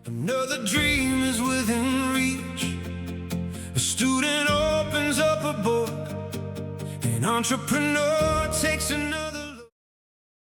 Another dream is within reach. A student opens up a book. An entrepreneur takes another look.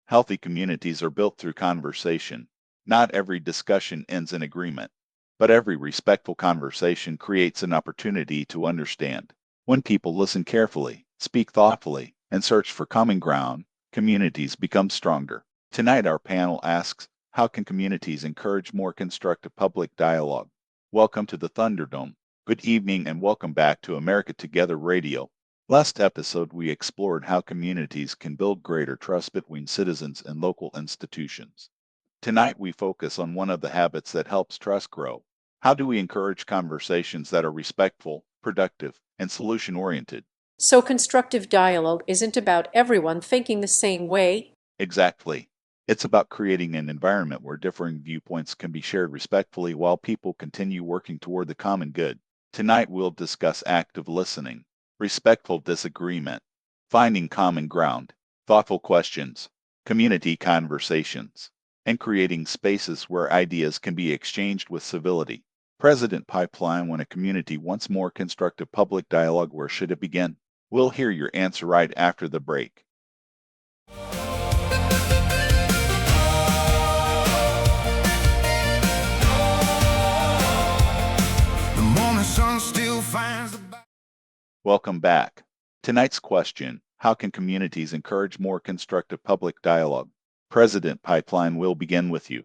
Healthy communities are built through conversation. Not every discussion ends in agreement, but every respectful conversation creates an opportunity to understand. When people listen carefully, speak thoughtfully, and search for common ground, communities become stronger. Tonight our panel asks, how can communities encourage more constructive public dialogue? Welcome to the Thunderdome. Good evening and welcome back to America Together Radio. Last episode we explored how communities can build greater trust between citizens and local institutions. Tonight we focus on one of the habits that helps trust grow. How do we encourage conversations that are respectful, productive, and solution-oriented? So constructive dialogue isn't about everyone thinking the same way. Exactly. It's about creating an environment where differing viewpoints can be shared respectfully while people continue working toward the common good. Tonight we'll discuss active listening, respectful disagreement, finding common ground, thoughtful questions, community conversations, and creating spaces where ideas can be exchanged with civility. President Pipeline, when a community wants more constructive public dialogue, where should it begin? We'll hear your answer right after the break. Welcome back. Tonight's question, how can communities encourage more constructive public dialogue? President Pipeline will begin with you.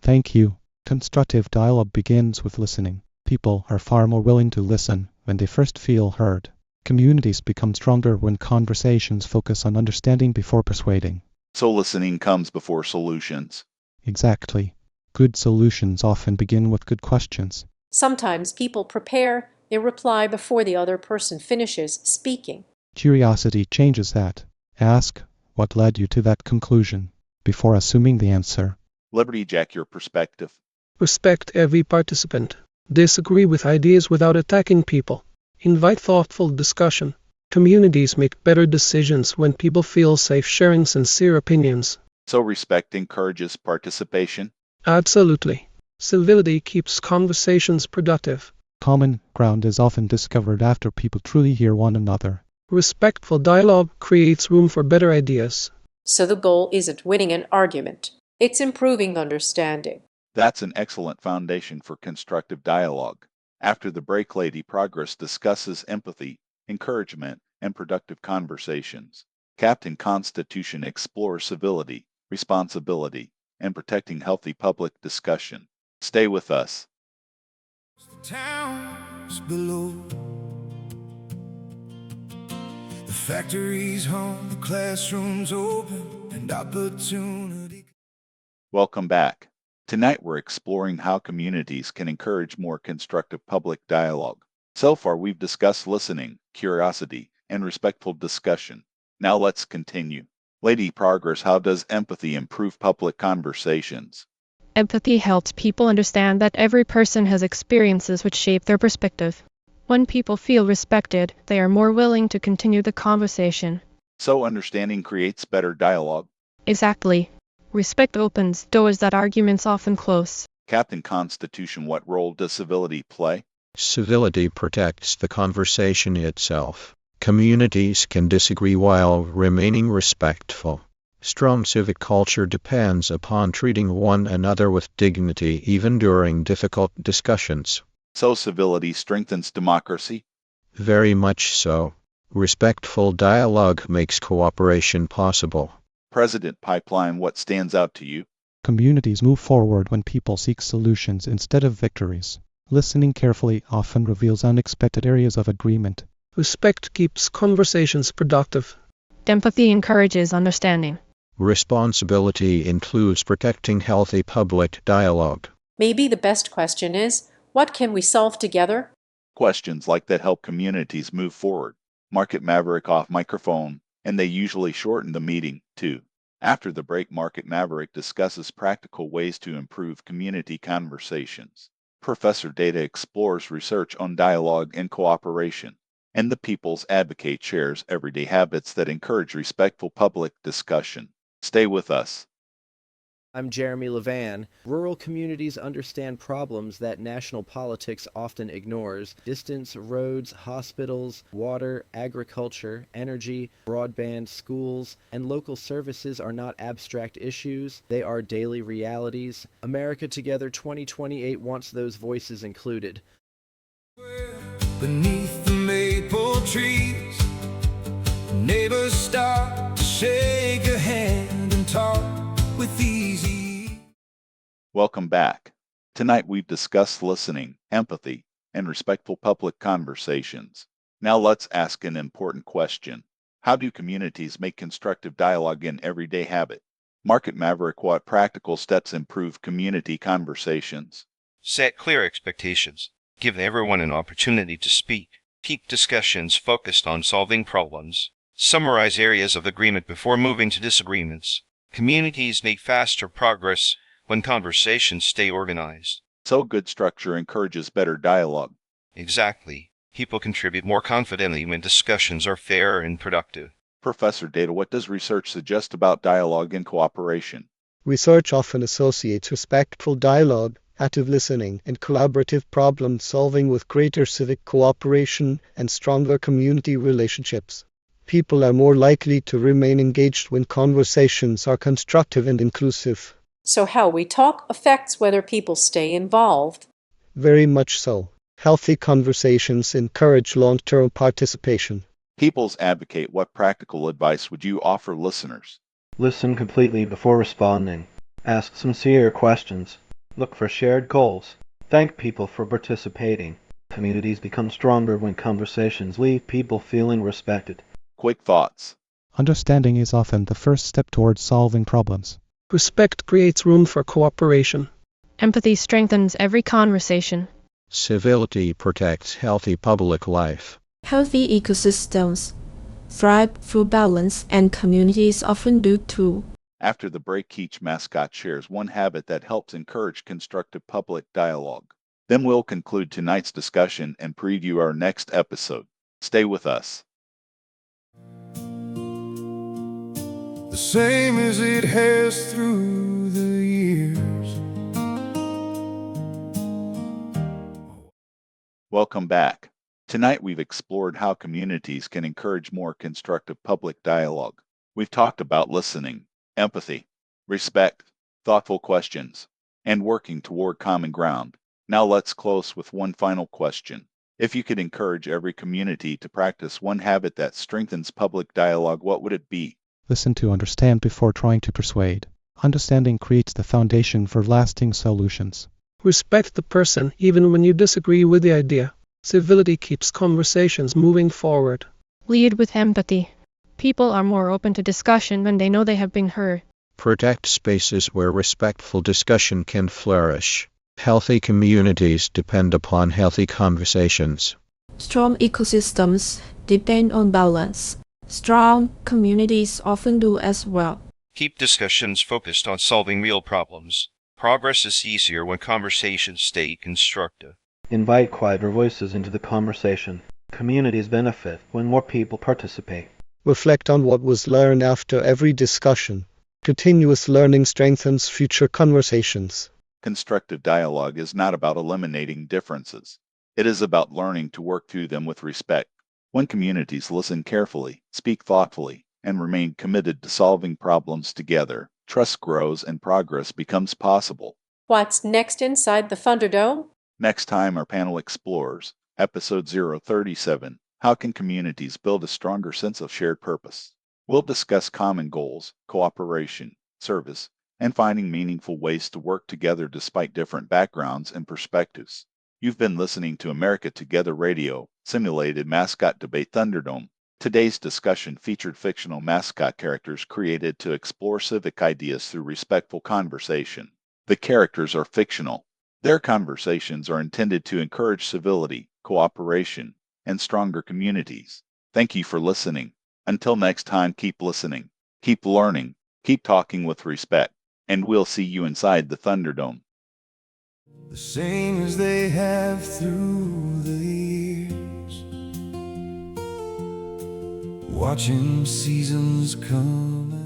Thank you. Constructive dialogue begins with listening. People are far more willing to listen when they first feel heard. Communities become stronger when conversations focus on understanding before persuading. So listening comes before solutions. Exactly. Good solutions often begin with good questions. Sometimes people prepare a reply before the other person finishes speaking. Curiosity changes that. Ask, what led you to that conclusion, before assuming the answer. Liberty Jack, your perspective. Respect every participant. Disagree with ideas without attacking people. Invite thoughtful discussion. Communities make better decisions when people feel safe sharing sincere opinions. So respect encourages participation? Absolutely. Civility keeps conversations productive. Common ground is often discovered after people truly hear one another. Respectful dialogue creates room for better ideas. So the goal isn't winning an argument, it's improving understanding. That's an excellent foundation for constructive dialogue. After the break, Lady Progress discusses empathy, encouragement, and productive conversations. Captain Constitution explores civility, responsibility, and protecting healthy public discussion. Stay with us. The towns below, the factories home, the classrooms open, and opportunity. Welcome back. Tonight we're exploring how communities can encourage more constructive public dialogue. So far we've discussed listening, curiosity, and respectful discussion. Now let's continue. Lady Progress, how does empathy improve public conversations? Empathy helps people understand that every person has experiences which shape their perspective. When people feel respected, they are more willing to continue the conversation. So understanding creates better dialogue? Exactly. Respect opens doors that arguments often close. Captain Constitution, what role does civility play? Civility protects the conversation itself. Communities can disagree while remaining respectful. Strong civic culture depends upon treating one another with dignity even during difficult discussions. So civility strengthens democracy? Very much so. Respectful dialogue makes cooperation possible. President Pipeline, what stands out to you? Communities move forward when people seek solutions instead of victories. Listening carefully often reveals unexpected areas of agreement. Respect keeps conversations productive. Empathy encourages understanding. Responsibility includes protecting healthy public dialogue. Maybe the best question is, what can we solve together? Questions like that help communities move forward. Market Maverick off microphone, and they usually shorten the meeting, too. After the break, Market Maverick discusses practical ways to improve community conversations. Professor Data explores research on dialogue and cooperation. And the People's Advocate shares everyday habits that encourage respectful public discussion. Stay with us. I'm Jeremy Levan. Rural communities understand problems that national politics often ignores. Distance, roads, hospitals, water, agriculture, energy, broadband, schools, and local services are not abstract issues. They are daily realities. America Together 2028 wants those voices included. Beneath the maple trees, neighbors stop to shake a hand and talk with easy. Welcome back. Tonight we've discussed listening, empathy, and respectful public conversations. Now let's ask an important question. How do communities make constructive dialogue an everyday habit? Market Maverick, what practical steps improve community conversations? Set clear expectations. Give everyone an opportunity to speak. Keep discussions focused on solving problems. Summarize areas of agreement before moving to disagreements. Communities make faster progress when conversations stay organized. So good structure encourages better dialogue. Exactly. People contribute more confidently when discussions are fair and productive. Professor Data, what does research suggest about dialogue and cooperation? Research often associates respectful dialogue, active listening, and collaborative problem solving with greater civic cooperation and stronger community relationships. People are more likely to remain engaged when conversations are constructive and inclusive. So how we talk affects whether people stay involved. Very much so. Healthy conversations encourage long-term participation. People's Advocate, what practical advice would you offer listeners? Listen completely before responding. Ask sincere questions. Look for shared goals. Thank people for participating. Communities become stronger when conversations leave people feeling respected. Quick thoughts. Understanding is often the first step towards solving problems. Respect creates room for cooperation. Empathy strengthens every conversation. Civility protects healthy public life. Healthy ecosystems thrive through balance, and communities often do too. After the break, each mascot shares one habit that helps encourage constructive public dialogue. Then we'll conclude tonight's discussion and preview our next episode. Stay with us. The same as it has through the years. Welcome back. Tonight we've explored how communities can encourage more constructive public dialogue. We've talked about listening, empathy, respect, thoughtful questions, and working toward common ground. Now let's close with one final question. If you could encourage every community to practice one habit that strengthens public dialogue, what would it be? Listen to understand before trying to persuade. Understanding creates the foundation for lasting solutions. Respect the person even when you disagree with the idea. Civility keeps conversations moving forward. Lead with empathy. People are more open to discussion when they know they have been heard. Protect spaces where respectful discussion can flourish. Healthy communities depend upon healthy conversations. Strong ecosystems depend on balance. Strong communities often do as well. Keep discussions focused on solving real problems. Progress is easier when conversations stay constructive. Invite quieter voices into the conversation. Communities benefit when more people participate. Reflect on what was learned after every discussion. Continuous learning strengthens future conversations. Constructive dialogue is not about eliminating differences. It is about learning to work through them with respect. When communities listen carefully, speak thoughtfully, and remain committed to solving problems together, trust grows and progress becomes possible. What's next inside the Thunderdome? Next time, our panel explores Episode 037, How Can Communities Build a Stronger Sense of Shared Purpose? We'll discuss common goals, cooperation, service, and finding meaningful ways to work together despite different backgrounds and perspectives. You've been listening to America Together Radio, simulated mascot debate Thunderdome. Today's discussion featured fictional mascot characters created to explore civic ideas through respectful conversation. The characters are fictional. Their conversations are intended to encourage civility, cooperation, and stronger communities. Thank you for listening. Until next time, keep listening, keep learning, keep talking with respect, and we'll see you inside the Thunderdome. The same as they have through the years. Watching seasons come